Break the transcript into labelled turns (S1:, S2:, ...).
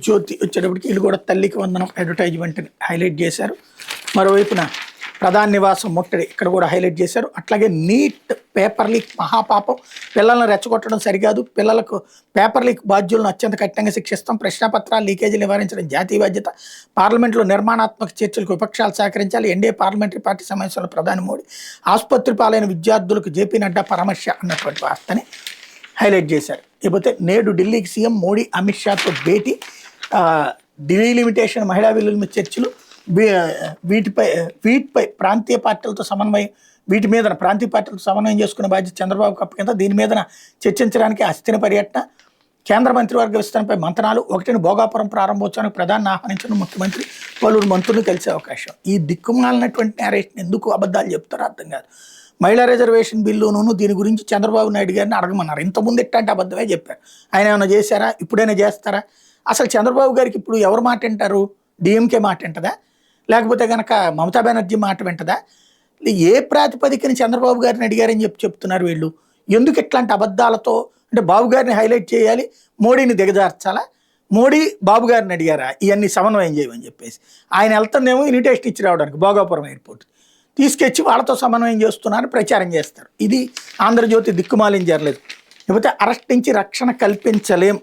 S1: జ్యోతి వచ్చేటప్పటికి వీళ్ళు కూడా తల్లికి వందనం అడ్వర్టైజ్మెంట్ని హైలైట్ చేశారు. మరోవైపున ప్రధాన నివాసం ముట్టడి ఇక్కడ కూడా హైలైట్ చేశారు. అట్లాగే నీట్ పేపర్ లీక్ మహాపాపం, పిల్లలను రెచ్చగొట్టడం సరికాదు, పిల్లలకు పేపర్ లీక్ బాధ్యులను అత్యంత కఠినంగా శిక్షిస్తాం, ప్రశ్నపత్రాలు లీకేజీలు నివారించడం జాతీయ బాధ్యత, పార్లమెంట్లో నిర్మాణాత్మక చర్చలకు విపక్షాలు సహకరించాలి, ఎన్డీఏ పార్లమెంటరీ పార్టీ సమావేశంలో ప్రధాని మోడీ, ఆసుపత్రి పాలైన విద్యార్థులకు జేపీ నడ్డా పరామర్శ అన్నటువంటి వార్తని హైలైట్ చేశారు. ఇకపోతే నేడు ఢిల్లీకి సీఎం మోడీ అమిత్ షాతో భేటీ, డీలిమిటేషన్ మహిళా బిల్లుల మీద చర్చలు, వీటిపై ప్రాంతీయ పార్టీలతో సమన్వయం, వీటి మీద ప్రాంతీయ పార్టీలతో సమన్వయం చేసుకునే బాధ్యత చంద్రబాబు కప్పు కింద, దీని మీద చర్చించడానికి అస్థిన పర్యటన, కేంద్ర మంత్రివర్గ విస్తరణపై మంతనాలు, 1ని భోగాపురం ప్రారంభోత్సవానికి ప్రధాని ఆహ్వానించిన ముఖ్యమంత్రి, పలువురు మంత్రులు కలిసే అవకాశం. ఈ దిక్కుమాలినటువంటి నేరేషన్ ఎందుకు అబద్ధాలు చెప్తారో అర్థం కాదు. మహిళా రిజర్వేషన్ బిల్లును దీని గురించి చంద్రబాబు నాయుడు గారిని అడగమన్నారు. ఇంతకుముందు ఎట్లాంటి అబద్ధమే చెప్పారు. ఆయన ఏమైనా చేశారా? ఇప్పుడైనా చేస్తారా? అసలు చంద్రబాబు గారికి ఇప్పుడు ఎవరు మాట వింటారు? డిఎంకే మాట వింటదా, లేకపోతే కనుక మమతా బెనర్జీ మాట వింటదా? ఏ ప్రాతిపదికని చంద్రబాబు గారిని అడిగారని చెప్తున్నారు వీళ్ళు? ఎందుకు ఇట్లాంటి అబద్ధాలతో? అంటే బాబు గారిని హైలైట్ చేయాలి, మోడీని దిగజార్చాలా? మోడీ బాబు గారిని అడిగారా ఇవన్నీ సమన్వయం చేయమని చెప్పేసి? ఆయన వెళ్తుందేమో ఇన్విటేషన్ ఇచ్చి రావడానికి భోగాపురం ఎయిర్పోర్ట్ తీసుకొచ్చి వాళ్ళతో సమన్వయం చేస్తున్నారని ప్రచారం చేస్తారు. ఇది ఆంధ్రజ్యోతి దిక్కుమాలిం జరలేదు. లేకపోతే అరెస్ట్ నుంచి రక్షణ కల్పించలేం